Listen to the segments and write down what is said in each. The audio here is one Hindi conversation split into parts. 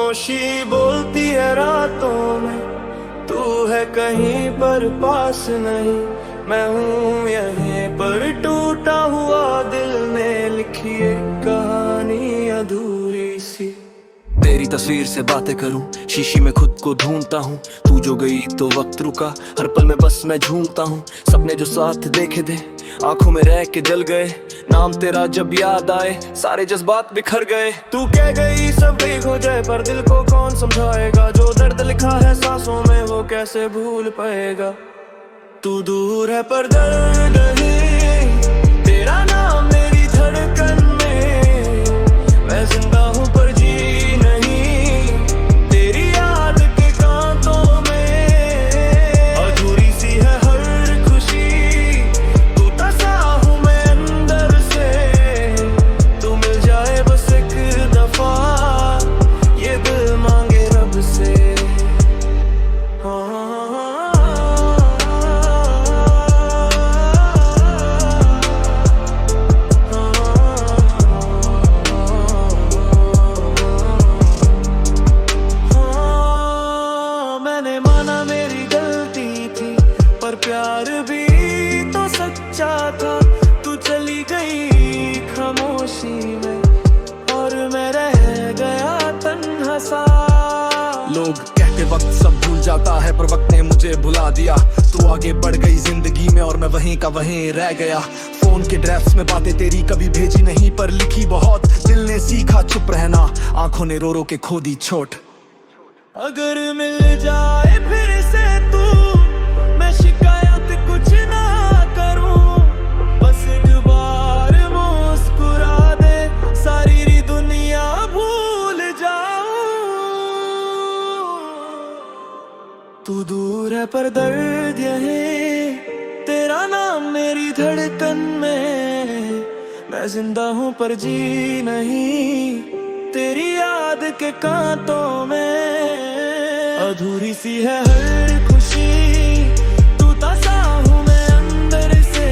खामोशी बोलती है रातों में, तू है कहीं पर पास नहीं, मैं हूँ यहीं पर टूटा हुआ दिल ने लिखी एक कहानी अधूरी सी। तेरी तस्वीर से बातें करूं, शीशी में खुद को ढूंढता हूँ। तू जो गई तो वक्त रुका, हर पल में बस मैं झूमता हूँ। सपने जो साथ देखे थे आंखों में रह के जल गए, नाम तेरा जब याद आए सारे जज्बात बिखर गए। तू कह गई सब ठीक हो जाए, पर दिल को कौन समझाएगा, जो दर्द लिखा है सांसों में वो कैसे भूल पाएगा। तू दूर है पर दर्द नहीं, तेरा नाम मेरी धड़कन में, मैं जिंदा हूँ पर जी नहीं, तेरी याद के कांतों में। अधूरी सी है हर खुशी, तू तसा हूँ मैं अंदर से, तू मिल जाए बस एक दफा, ये दिल मांगे रब से। प्यार भी तो सच्चा था, तू चली गई खामोशी में और मैं रह गया तन्हा सा। लोग कहते वक्त सब भूल जाता है, पर वक्त ने मुझे भुला दिया। तू आगे बढ़ गई जिंदगी में और मैं वहीं का वहीं रह गया। फोन के ड्राफ्ट्स में बातें तेरी कभी भेजी नहीं, पर लिखी बहुत। दिल ने सीखा चुप रहना, आंखों ने रो रो के खो दी चोट। अगर मिल जाए फिर से तू, मैं शिकायत कुछ ना करूं, बस एक बार मुस्कुरा दे, सारी दुनिया भूल जाऊं। तू दूर है पर दर्द यही, तेरा नाम मेरी धड़कन में, मैं जिंदा हूँ पर जी नहीं, तेरी याद के कांतों में। अधूरी सी है हर खुशी, तू तसा हूँ मैं अंदर से,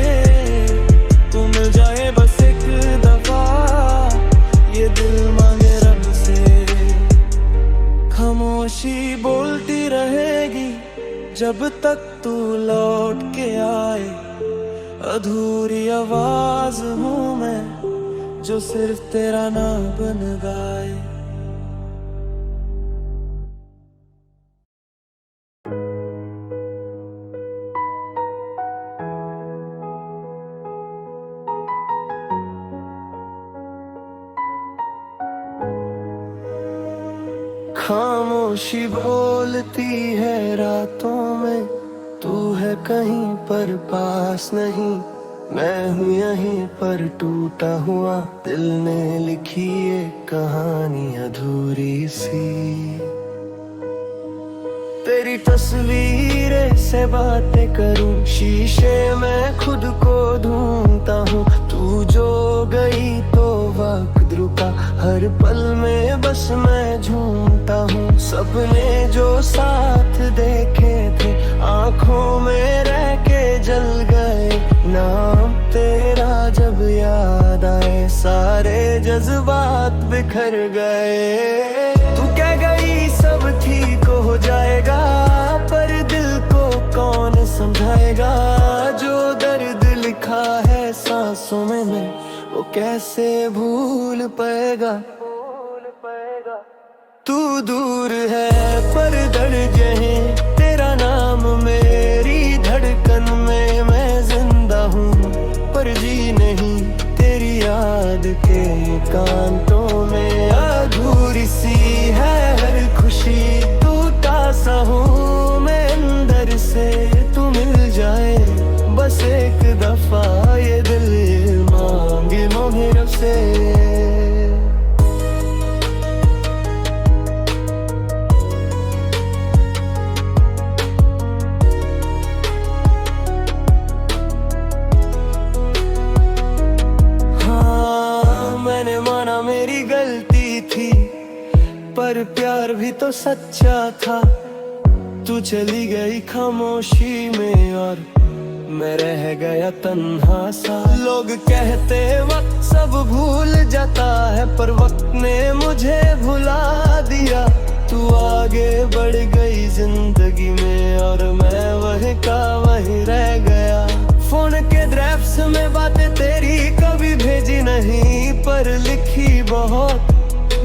तू मिल जाए बस एक दफा, ये दिल मांगे रब से। खामोशी बोलती रहेगी जब तक तू लौट के आए, अधूरी आवाज हूँ मैं जो सिर्फ तेरा नाम बन गाए। खामोशी बोलती है रातों में, तू है कहीं पर पास नहीं, मैं हूँ यहीं पर टूटा हुआ दिल ने लिखी एक कहानी अधूरी सी। तेरी तस्वीरें से बातें करूं, शीशे में खुद को ढूंढता हूँ। तू जो गई तो वक्त रुका, हर पल में बस मैं झूमता हूँ। सपने जो साथ देखे थे आंखों में रह के जल गए, नाम तेरा जब याद आए सारे जज्बात बिखर गए। तू कह गई सब ठीक हो जाएगा, पर दिल को कौन समझाएगा, जो दर्द लिखा है सांसों में वो कैसे भूल पाएगा। तू दूर है पर दर्द यहीं, तेरा नाम मेरी धड़कन में, मैं जिंदा हूँ पर जी नहीं, तेरी याद के कांतों में। अधूरी सी है हर खुशी, टूटा सा हूँ मैं अंदर से, तू मिल जाए बस एक दफा, ये दिल मांगे मोहर से। मैंने माना मेरी गलती थी, पर प्यार भी तो सच्चा था। तू चली गई खामोशी में और मैं रह गया तन्हा सा। लोग कहते वक्त सब भूल जाता है, पर वक्त ने मुझे भुला दिया। तू आगे बढ़ गई जिंदगी में और मैं वहीं का वहीं रह गया। फोन के ड्राफ्ट्स में बातें तेरी कभी भेजी नहीं, पर लिखी बहुत।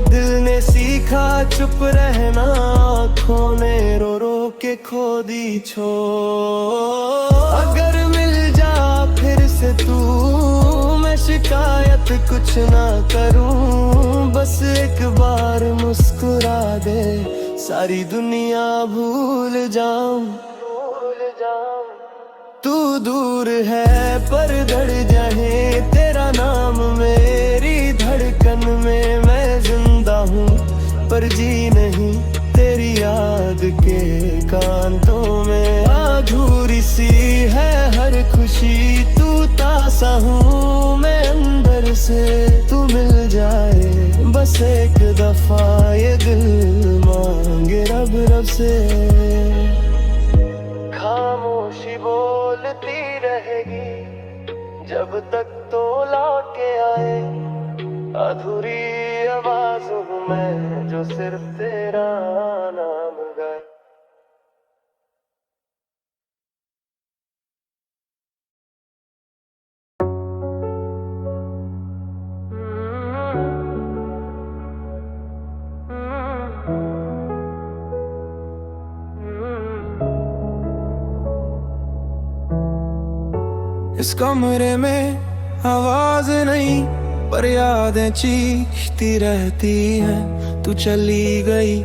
दिल ने सीखा चुप रहना, आँखों ने रो रो के खो दी छोड़। अगर मिल जा फिर से तू, मैं शिकायत कुछ ना करूं। बस एक बार मुस्कुरा दे, सारी दुनिया भूल जाऊं। तू दूर है पर धड़ जाए तेरा नाम मेरी धड़कन में। मैं जिंदा हूँ पर जी नहीं तेरी याद के कांतों में। अधूरी सी है हर खुशी, तू तासा हूँ मैं अंदर से। तू मिल जाए बस एक दफा, ये दिल मांगे रब रब से। खामोशी बोलती रहेगी जब तक तो लाके आए। अधूरी आवाज हूँ मैं जो सिर्फ तेरा नाम गाए। इस कमरे में आवाज नहीं, पर यादें चीखती रहती हैं। तू चली गई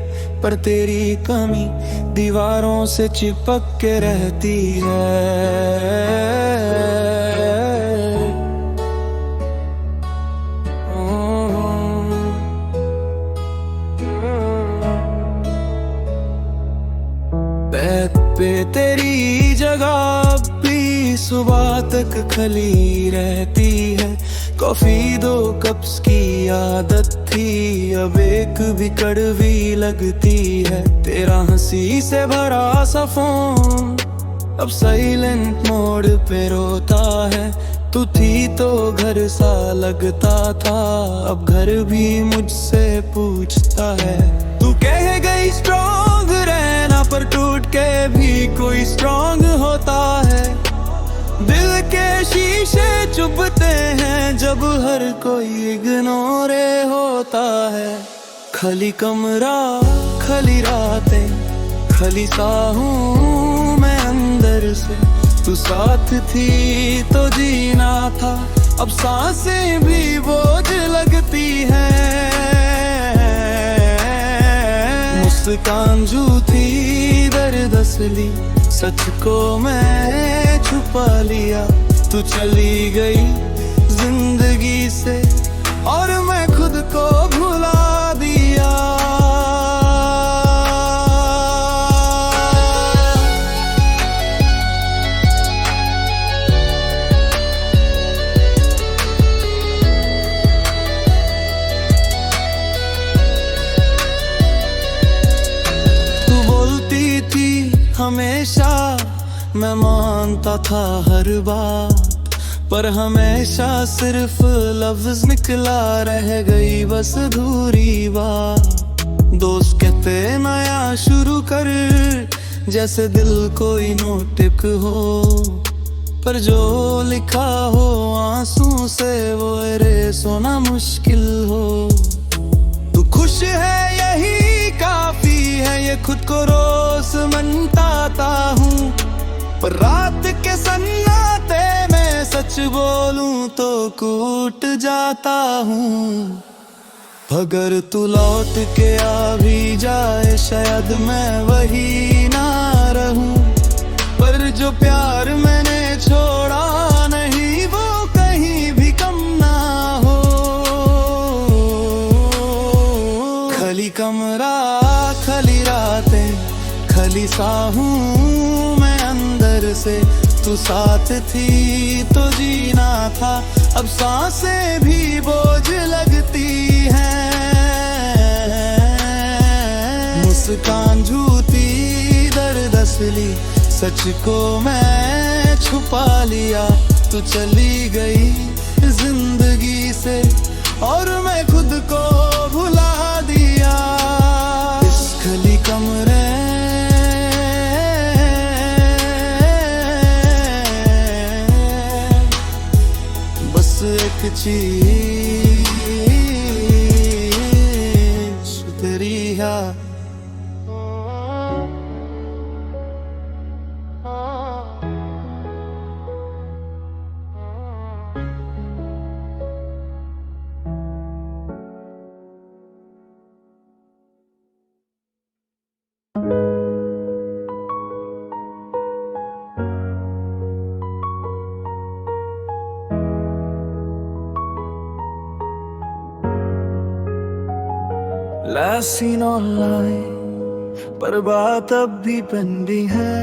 पर तेरी कमी दीवारों से चिपक के रहती है। बेड पे तेरी जगह भी सुबह तक खली रहती है। कॉफी 2 कप्स की आदत थी, अब एक भी कड़वी लगती है। तेरा हंसी से भरा सा फोन अब साइलेंट मोड पे रोता है। तू थी तो घर सा लगता था, अब घर भी मुझसे पूछता है। तू कह गई स्ट्रॉन्ग रहना, पर टूट के भी कोई स्ट्रॉन्ग होता है। दिल के शीशे चुभते हैं जब हर कोई इग्नोर होता है। खाली कमरा, खाली रातें, खाली सा हूँ मैं अंदर से। तू साथ थी तो जीना था, अब सांसें भी बोझ लगती हैं। मुस्कान झूठी दर्द असली, सच को मैं छुपा लिया। तू चली गई जिंदगी से और मैं खुद को भुला दिया। तू बोलती थी हमेशा, मैं मानता था हर बात, पर हमेशा सिर्फ लफ्ज निकला, रह गई बस अधूरी बात। दोस्त कहते नया शुरू कर, जैसे दिल कोई नोटिक हो, पर जो लिखा हो आंसू से वो erase होना मुश्किल हो। तू खुश है यही काफी है, ये खुद को रोज मनताता हूँ, पर रात के सन्नाटे में सच बोलूं तो कूट जाता हूँ। अगर तू लौट के आ भी जाए शायद मैं वही ना रहूं, पर जो प्यार मैंने छोड़ा नहीं वो कहीं भी कम ना हो। खाली कमरा, खाली रातें, खाली सा हूँ मैं अंदर से। तू साथ थी तो जीना था, अब सांसें भी बोझ लगती हैं। मुस्कान झूठी दर्द असली, सच को मैं छुपा लिया। तू चली गई जिंदगी से और मैं खुद को भुला दिया। इस खली कमरे बस एक चीज तेरी याद। Last seen online, पर बात अब भी बंदी है।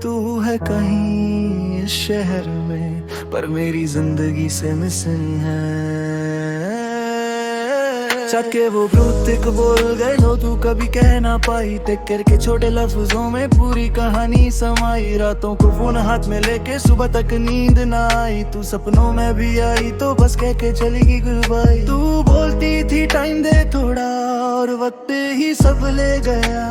तू है कहीं इस शहर में, पर मेरी जिंदगी से मिसिंग है। चाके वो ब्लूटिक बोल गए हो, तू कभी कह ना पाई। टेक करके छोटे लफ्जों में पूरी कहानी समाई। रातों को फोन हाथ में लेके सुबह तक नींद ना आई। तू सपनों में भी आई तो बस कह के चली गई गुड बाय। तू बोलती थी टाइम दे थोड़ा, और वक्त ही सब ले गया।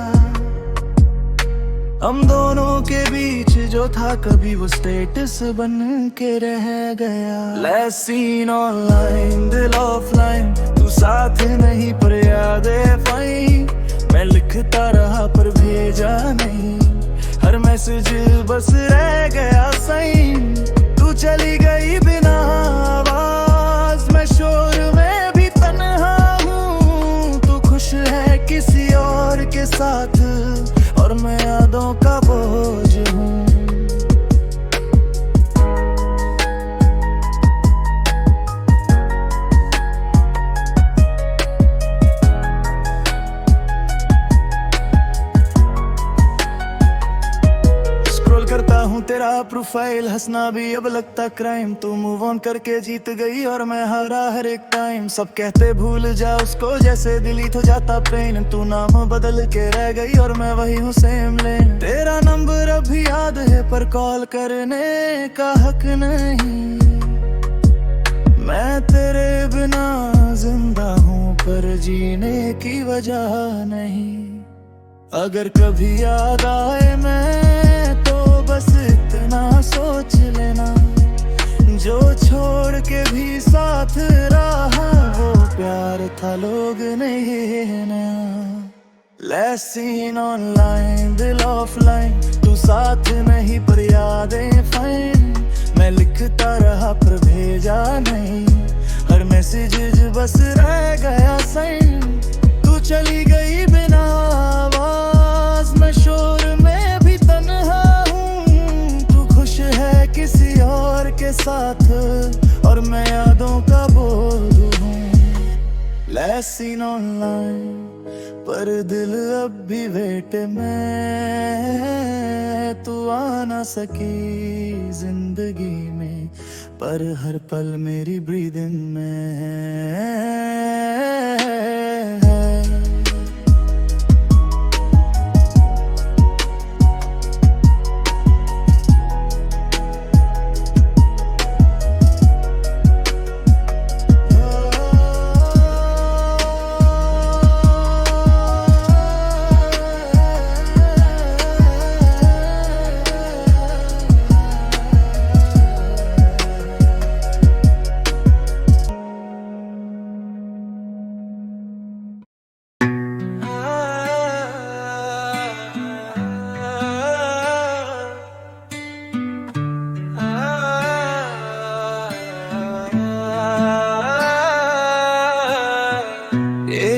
हम दोनों के बीच जो था कभी वो स्टेटस बन के रह गया। Last seen online, दिल ऑफलाइन, तू साथ नहीं पर यादें फाइन। मैं लिखता रहा पर भेजा नहीं, हर मैसेज बस रह गया साइन। तू चली गई बिना आवाज, मैं शोर में भी तन्हा हूँ। तू खुश है किसी और के साथ, और मैं यादों का बोझ हूँ। स्क्रॉल करता हूँ तेरा प्रोफाइल, हंसना भी अब लगता क्राइम। तू मूव ऑन करके जीत गई और मैं हारा हर एक टाइम। सब कहते भूल जा उसको, जैसे डिलीट हो जाता पेन। तू नाम बदल के रह गई और मैं वही हूँ सेम लेन। तेरा नंबर अभी याद है पर कॉल करने का हक नहीं। मैं तेरे बिना जिंदा हूँ पर जीने की वजह नहीं। अगर कभी याद आए मैं तो बस इतना सोच लेना, जो छोड़ के भी साथ रहा वो प्यार था, लोग नहीं ना। Last seen online, दिल ऑफलाइन, तू साथ नहीं पर यादें फाइन। मैं लिखता रहा पर भेजा नहीं, हर मैसेज बस रह गया साइन। तू चली गई बिना आवाज, मैं शोर में भी तन्हा हूँ। तू खुश है किसी और के साथ, और मैं यादों का बोझ हूँ। Last seen online, पर दिल अब भी वेट में। तू आ ना सकी जिंदगी में, पर हर पल मेरी ब्रीदिंग में है।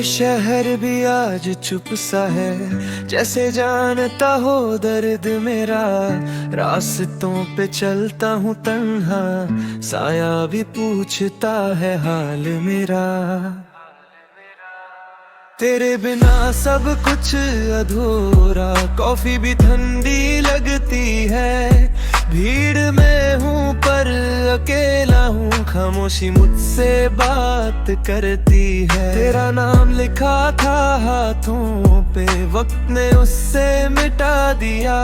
शहर भी आज चुप सा है, जैसे जानता हो दर्द मेरा। रास्तों पे चलता हूँ तन्हा, साया भी पूछता है हाल मेरा। तेरे बिना सब कुछ अधूरा, कॉफी भी ठंडी लगती है। भीड़ में हूँ पर अकेला हूँ, खामोशी मुझसे बात करती है। तेरा नाम लिखा था हाथों पे, वक्त ने उससे मिटा दिया।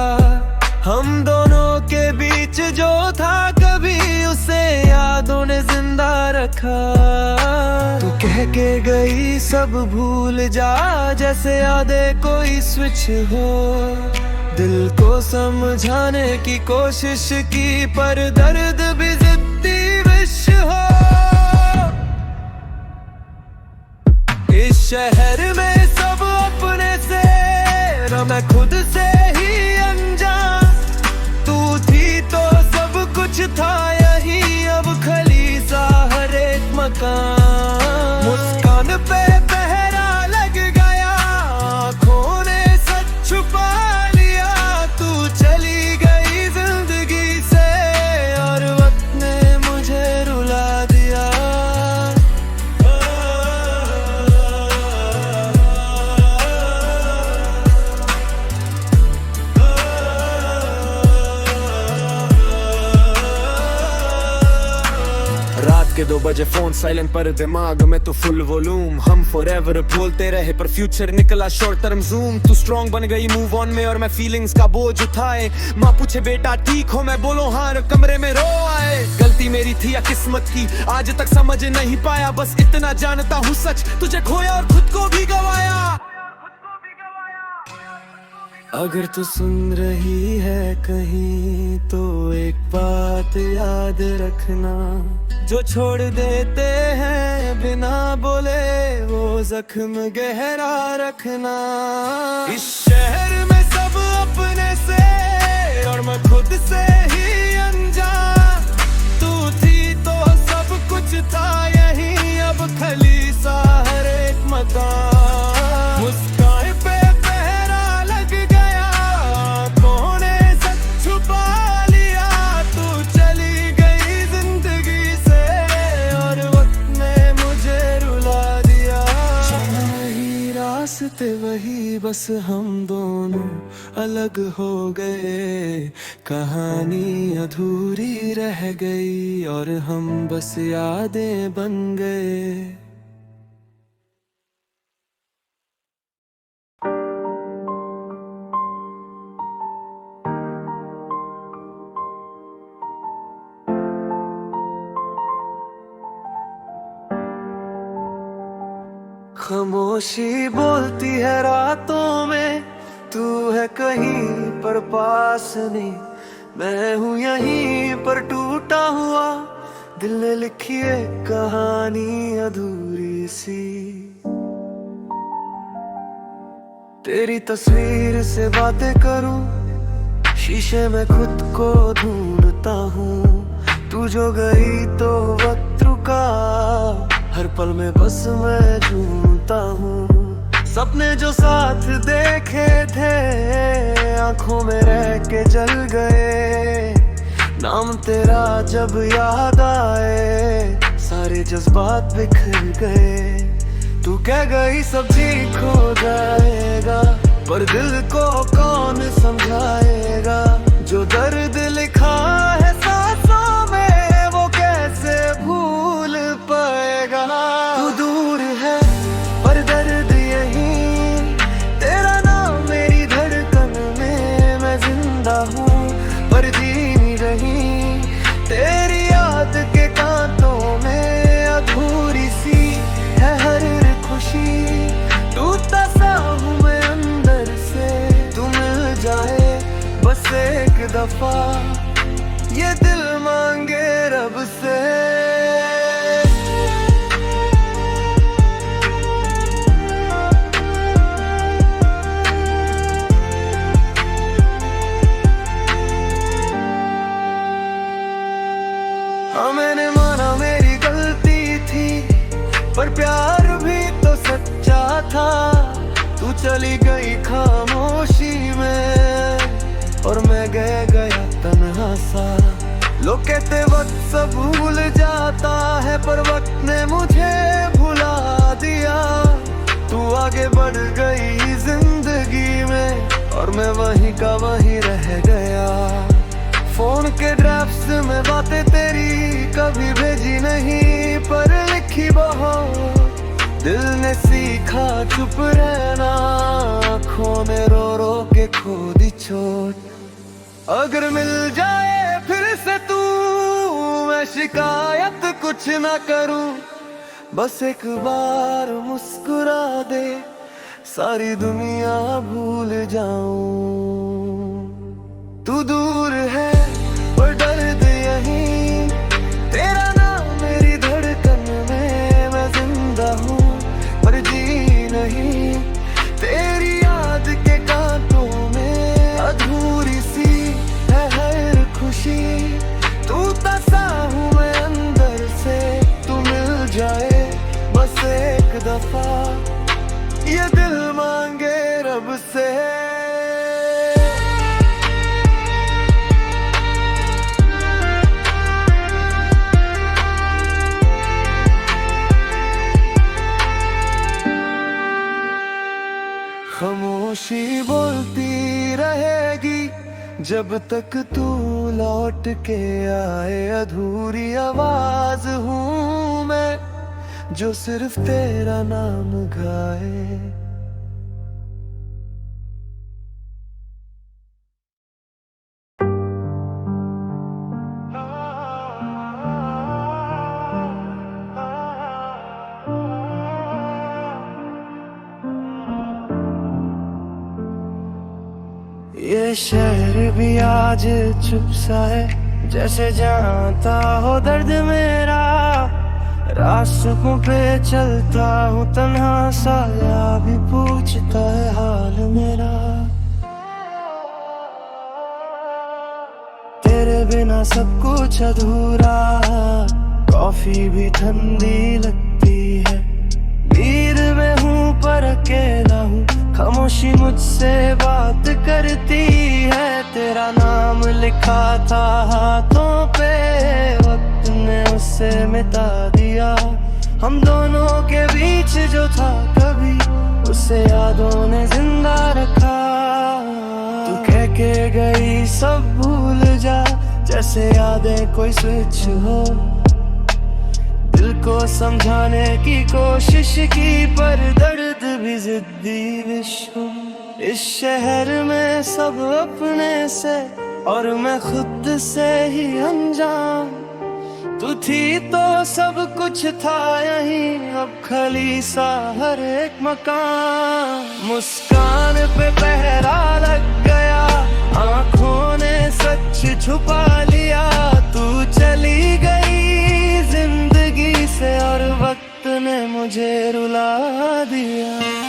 हम दोनों के बीच जो था कभी उसे यादों ने जिंदा रखा। तू कह के गई सब भूल जा, जैसे यादें कोई स्विच हो। दिल को समझाने की कोशिश की पर दर्द भी जिद्दी विश हो। इस शहर में सब अपने से न मैं खुद से ही अनजान। तू थी तो सब कुछ था यही, अब खली सा हर एक मकान। मुस्कान पे पहरा लग गया, आँखों ने सच छुपा लिया। तू चली गई जिंदगी से और वक्त ने मुझे रुला दिया। रात के 2 बजे फोन साइलेंट पर दिमाग में तो फुल वॉल्यूम। हम फॉरएवर बोलते रहे पर फ्यूचर निकला शॉर्ट टर्म जूम। तू स्ट्रॉन्ग बन गई मूव ऑन में और मैं फीलिंग्स का बोझ उठाए। माँ पूछे बेटा ठीक हो, मैं बोलो हाँ, कमरे में रो आए। गलती मेरी थी या किस्मत की आज तक समझ नहीं पाया। बस इतना जानता हूँ सच, तुझे खोया और खुद को भी गवाया। अगर तू सुन रही है कहीं तो एक बात याद रखना, जो छोड़ देते हैं बिना बोले वो जख्म गहरा रखना। इस शहर में सब अपने से और मैं खुद से ही अनजान। तू थी तो सब कुछ था यही, अब खली सा हर एक मकान। मुस्कान पे पहरा लग गया, आँखों ने सच छुपा लिया। तू चली गई जिंदगी से और वक्त ने मुझे रुला दिया। वही रास्ते वही, बस हम दोनों अलग हो गए। कहानी अधूरी रह गई और हम बस यादें बन गए। खामोशी बोलती है रातों में, तू है कहीं पर पास नहीं। मैं हूँ यहीं पर टूटा हुआ, दिल ने लिखी एक कहानी अधूरी सी। तेरी तस्वीर से बातें करूं, शीशे में खुद को ढूंढता हूँ। तू जो गई तो वक्त रुका, हर पल में बस मैं झूमता हूँ। सपने जो साथ देखे थे आंखों में रह के जल गए। नाम तेरा जब याद आए सारे जज्बात बिखर गए। तू कह गई सब ठीक हो जाएगा, पर दिल को कौन समझाएगा। जो दर्द लिखा है सांसों में वो कैसे भूल पाएगा। तू दूर है पर दर्द यही, तेरा नाम मेरी धड़कन में। मैं जिंदा हूँ पर जी नहीं रही, तेरी याद के कांटों में अधूरी सी है हर खुशी। टूटा सा हूँ मैं अंदर से, तू मिल जाए बस एक दफा, ये दिल मांगे रब से। हाँ मैंने माना मेरी गलती थी, पर प्यार भी तो सच्चा था। तू चली गई खामोशी में और मैं गया तन्हा सा। लोग कहते वक्त सब भूल जाता है, पर वक्त ने मुझे भुला दिया। तू आगे बढ़ गई जिंदगी में और मैं वहीं का वहीं रह गया। फोन के ड्राफ्ट्स में बातें तेरी कभी भेजी नहीं, पर लिखी बहुत। दिल ने सीखा चुप रहना, आँखों में रो रो के खो दी चोट। अगर मिल जाए फिर से तू, मैं शिकायत कुछ ना करूं, बस एक बार मुस्कुरा दे, सारी दुनिया भूल जाऊं। तू दूर है पर दर्द यहीं, तेरा नाम मेरी धड़कन में, मैं जिंदा हूँ पर जी नहीं, तेरी याद के कांटों में अधूरी सी है हर खुशी। तू तसा हूँ मैं अंदर से, तू मिल जाए बस एक दफा, ये दिल मांगे रब से। खामोशी बोलती रहेगी जब तक तू लौट के आए, अधूरी आवाज हूँ मैं जो सिर्फ तेरा नाम गाए। ये शहर भी आज चुप सा है, जैसे जानता हो दर्द मेरा, रास्तों पे चलता हूँ तन्हा सा, या भी पूछता है हाल मेरा। तेरे बिना सब कुछ अधूरा, कॉफी भी ठंडी लगती है, नींद में हूँ पर अकेला हूँ, खामोशी मुझसे बात करती है। तेरा नाम लिखा था हाथों पे, वक्त ने उससे मिटा दिया, हम दोनों के बीच जो था कभी, उसे यादों ने जिंदा रखा। तू कह के गई सब भूल जा, जैसे यादें कोई स्विच हो, दिल को समझाने की कोशिश की पर दर्द भी जिद्दी विश्व। इस शहर में सब अपने से और मैं खुद से ही अनजान, तू थी तो सब कुछ था यहीं, अब खली सा हर एक मकान। मुस्कान पे पहरा लग गया, आंखों ने सच छुपा लिया, तू चली गई जिंदगी से और वक्त ने मुझे रुला दिया।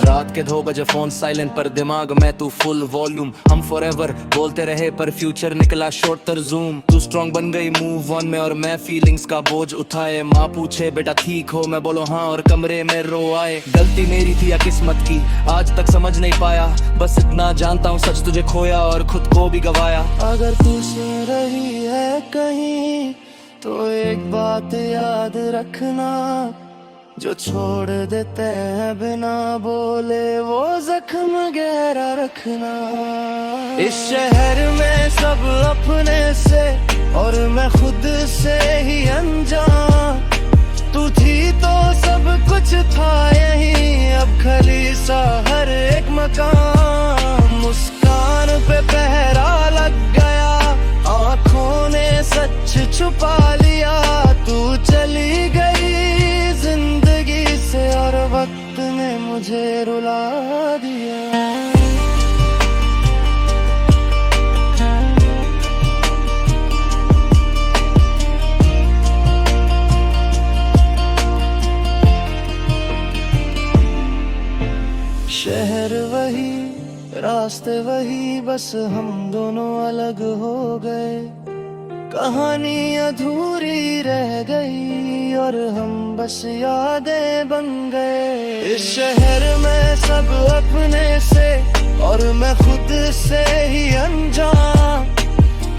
रात के 2 बजे फोन साइलेंट पर, दिमाग में तू फुल वॉल्यूम, हम फॉरएवर बोलते रहे पर फ्यूचर निकला शॉर्ट तर जूम। तू स्ट्रॉन्ग बन गई मूव ऑन में और मैं फीलिंग्स का बोझ उठाए, माँ पूछे बेटा ठीक हो, मैं बोलो हाँ और कमरे में रो आए। गलती मेरी थी या किस्मत की आज तक समझ नहीं पाया, बस इतना जानता हूँ सच तुझे खोया और खुद को भी गवाया। अगर तू सुन रही है कहीं तो एक बात याद रखना, जो छोड़ देते हैं बिना बोले वो जख्म गहरा रखना। इस शहर में सब अपने से और मैं खुद से ही अनजान, तू थी तो सब कुछ था यहीं, अब खली सा हर एक मकान। मुस्कान पे पहरा लग गया, आंखों ने सच छुपा लिया, तू चली गई जिंदगी से और वक्त ने मुझे रुला दिया। शहर वही, रास्ते वही, बस हम दोनों अलग हो गए, कहानी अधूरी रह गई और हम बस यादें बन गए। इस शहर में सब अपने से और मैं खुद से ही अनजान,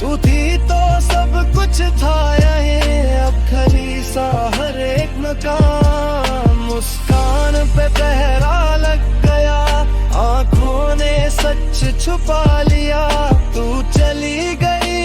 तू थी तो सब कुछ था यहीं, अब खली सा हर एक मकान। मुस्कान पे पहरा लग गया, आंखों ने सच छुपा लिया, तू चली गई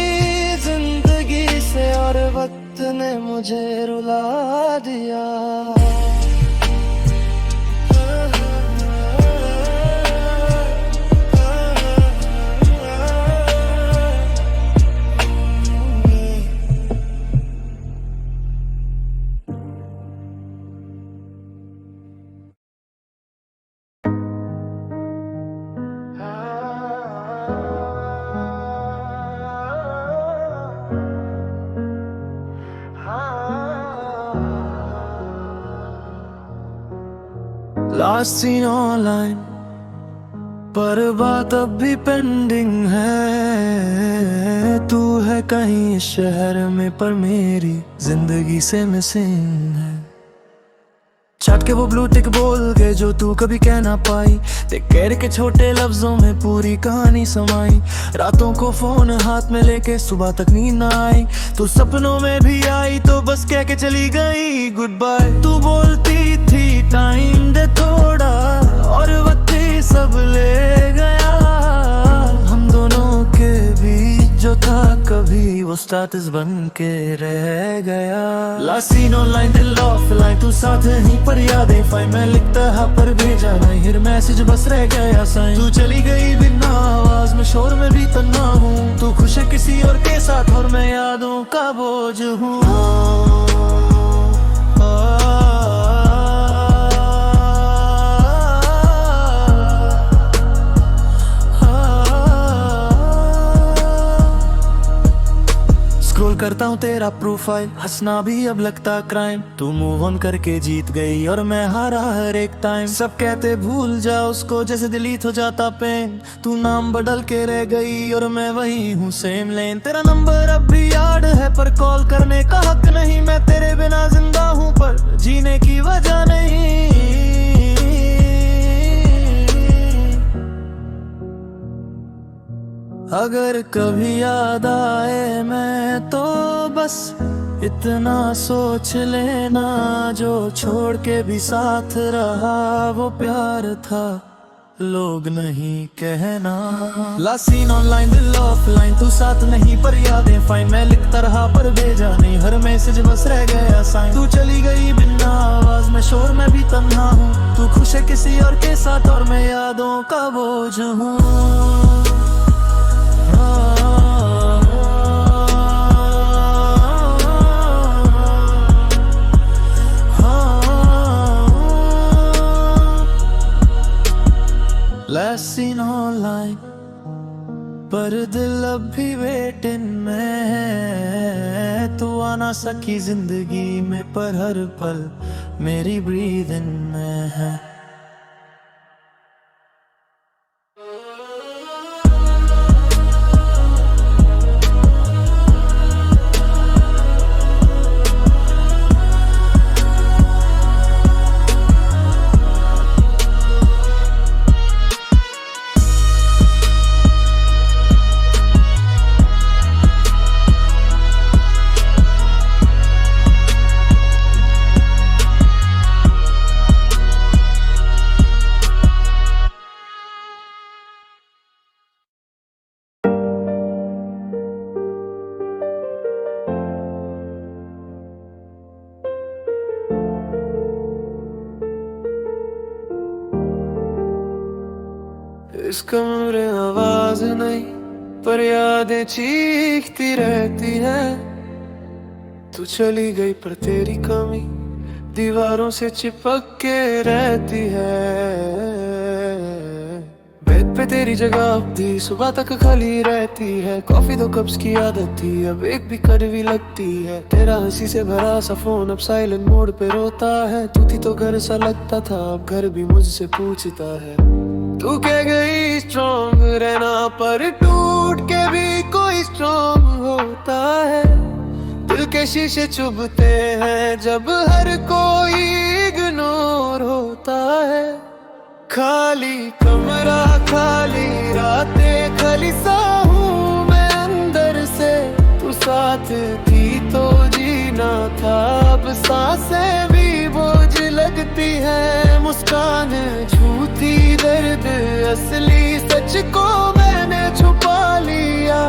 लास्ट सीन ऑनलाइन पर बात अब भी पेंडिंग है। तू है कहीं इस शहर में पर मेरी जिंदगी से मिसिंग है। छट के वो ब्लू टिक बोल के जो तू कभी कह ना पाई, ते कह के छोटे लफ्जों में पूरी कहानी समाई। रातों को फोन हाथ में लेके सुबह तक नींद ना आई, तू सपनों में भी आई तो बस कह के चली गई गुड बाय। तू बोलती थी टाइम दे थोड़ा और वक्त ही सब ले गया। हम दोनों के बीच जो था कभी वो स्टेटस बन के रह गया। लास्ट सीन ऑनलाइन दिल ऑफलाइन, तू साथ नहीं पर यादें फाइन। मैं लिखता है पर भेजा नहीं, फिर मैसेज बस रह गया साइन। तू चली गई बिना आवाज में, शोर में भी तन्हा हूँ। तू खुश है किसी और के साथ और मैं यादों का बोझ हूँ। स्क्रॉल करता हूँ तेरा प्रोफाइल, हंसना भी अब लगता क्राइम। तू मूव ऑन करके जीत गई और मैं हारा हर एक टाइम। सब कहते भूल जा उसको जैसे डिलीट हो जाता पेन। तू नाम बदल के रह गई और मैं वही हूँ सेम लेन। तेरा नंबर अब भी याद है पर कॉल करने का हक नहीं। मैं तेरे बिना जिंदा हूँ पर जीने की वजह नहीं। अगर कभी याद आए मैं तो बस इतना सोच लेना, जो छोड़ के भी साथ रहा वो प्यार था, लोग नहीं कहना। लास्ट सीन ऑनलाइन दिल ऑफलाइन, तू साथ नहीं पर यादें फाइन। मैं लिखता रहा पर भेजा नहीं, हर मैसेज बस रह गया साइन। तू चली गई बिना आवाज में, शोर में भी तन्हा हूँ। तू खुश है किसी और के साथ और मैं यादों का बोझ हूँ। Last seen online पर दिल अब भी वेटिंग में है। तू आ ना सकी जिंदगी में पर हर पल मेरी ब्रीदिंग में है। इस कमरे आवाज नहीं पर यादें चीखती रहती है। तू चली गई पर तेरी कमी दीवारों से चिपक के रहती है। बेड पे तेरी जगह अब भी सुबह तक खाली रहती है। कॉफी 2 कप्स की आदत थी अब एक भी कड़वी लगती है। तेरा हंसी से भरा सा फोन अब साइलेंट मोड पे रोता है। तू थी तो घर सा लगता था अब घर भी मुझसे पूछता है। तू कह गई स्ट्रॉन्ग रहना पर टूट के भी कोई स्ट्रॉन्ग होता है। दिल के शीशे चुभते हैं जब हर कोई इग्नोर होता है। खाली कमरा खाली रातें खाली सा हूँ मैं अंदर से। तू साथ थी तो जीना था अब सांसें भी बोझ लगती है। मुस्कान झूठी दर्द असली सच को मैंने छुपा लिया।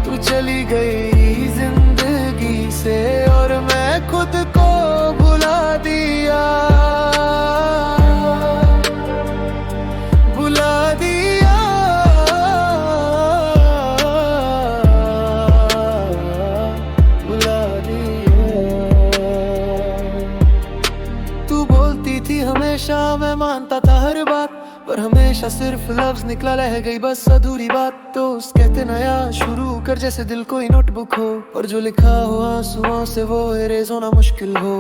तू चली गई जिंदगी से और मैं खुद को भुला दिया। भुला दिया भुला दिया। तू बोलती थी हमेशा मैं मानता था हर बात पर और हमेशा सिर्फ लफ्ज निकला रह गई बस अधूरी बात। दोस्त कहते नया शुरू कर जैसे दिल कोई नोटबुक हो, और जो लिखा हो आंसुओं से वो इरेज होना मुश्किल हो।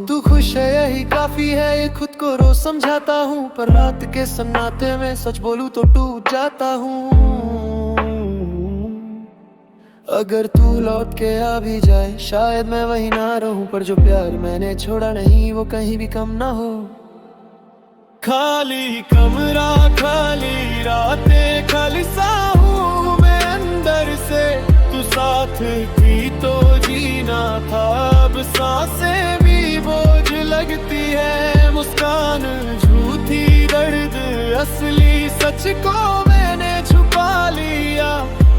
तू खुश है यही काफी है, ये खुद को रोज समझाता हूँ, पर रात के सन्नाटे में सच बोलूं तो टूट जाता हूँ। अगर तू लौट के आ भी जाए शायद मैं वही ना रहूं, पर जो प्यार मैंने छोड़ा नहीं वो कहीं भी कम ना हो। खाली कमरा खाली रातें खाली सा हूँ मैं अंदर से, तू साथ थी तो जीना था, अब सांसें भी बोझ लगती है। मुस्कान झूठी दर्द असली सच को मैंने छुपा लिया,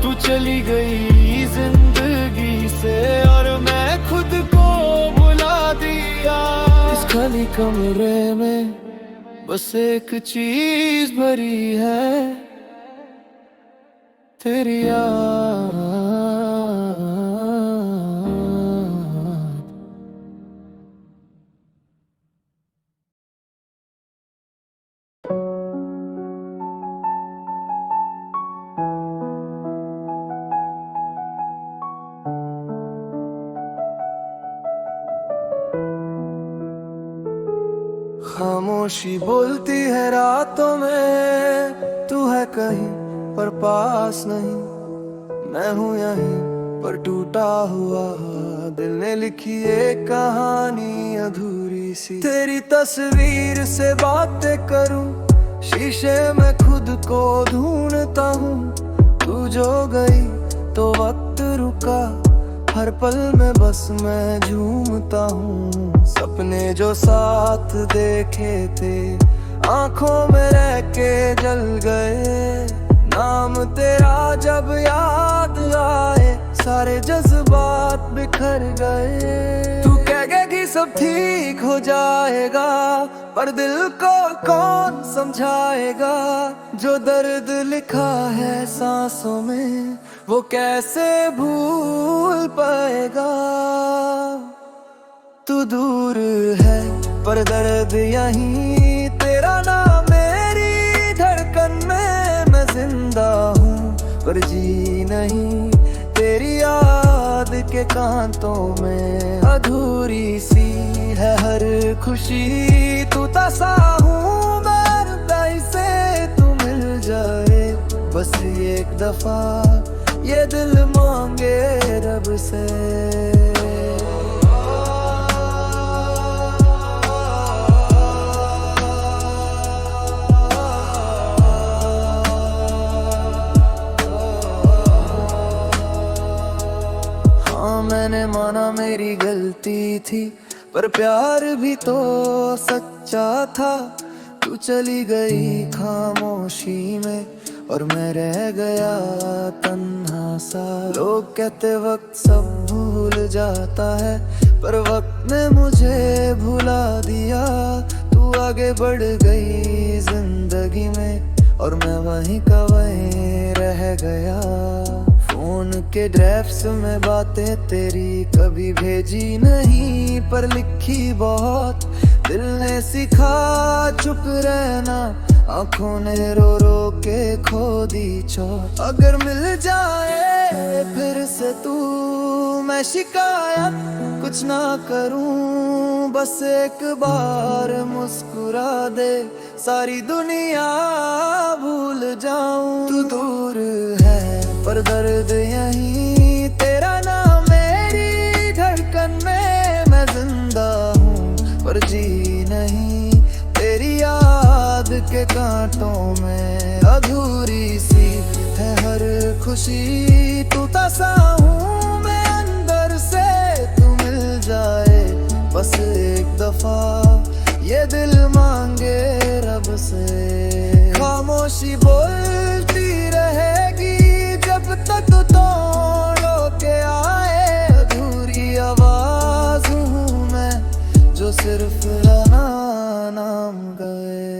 तू चली गई जिंदगी से और मैं खुद को भुला दिया। इस खाली कमरे में बस एक चीज भरी है, तेरी याद। खामोशी बोलती है रातों में, तू है कहीं पर पास नहीं, मैं हूँ यहीं पर टूटा हुआ। दिल ने लिखी एक कहानी अधूरी सी, तेरी तस्वीर से बातें करूं, शीशे में खुद को ढूंढता हूँ। तू जो गई तो वक्त रुका, हर पल में बस मैं झूमता हूँ। सपने जो साथ देखे थे आंखों में रह के जल गए, नाम तेरा जब याद आए सारे जज्बात बिखर गए। तू कह गए कि सब ठीक हो जाएगा, पर दिल को कौन समझाएगा, जो दर्द लिखा है सांसों में वो कैसे भूल पाएगा। तू दूर है पर दर्द यहीं, तेरा नाम मेरी धड़कन में, मैं जिंदा हूँ पर जी नहीं, तेरी याद के कांतों में अधूरी सी है हर खुशी। तू तसा हूँ मैं से तू मिल जाए बस एक दफा, ये दिल मांगे रब से। मैंने माना मेरी गलती थी, पर प्यार भी तो सच्चा था। तू चली गई खामोशी में और मैं रह गया तन्हा सा। लोग कहते वक्त सब भूल जाता है, पर वक्त ने मुझे भुला दिया। तू आगे बढ़ गई जिंदगी में और मैं वहीं का वहीं रह गया। फोन के ड्राफ्ट्स में बातें तेरी कभी भेजी नहीं, पर लिखी बहुत। दिल ने सिखा चुप रहना, आंखों ने रो रो के खो दी चोट। अगर मिल जाए फिर से तू, मैं शिकायत कुछ ना करूं, बस एक बार मुस्कुरा दे, सारी दुनिया भूल जाऊं। तू दूर है पर दर्द यहीं, तेरा नाम मेरी धड़कन में, मैं जिंदा हूँ पर जी नहीं, तेरी याद के कांटों में अधूरी सी है हर खुशी। तू तसा हूँ मैं अंदर से, तू मिल जाए बस एक दफा, ये दिल मांगे रब से। खामोशी बोलती रहेगी जब तक तू तोड़ो के आए, अधूरी आवाज हूँ मैं जो सिर्फ नाम गाए।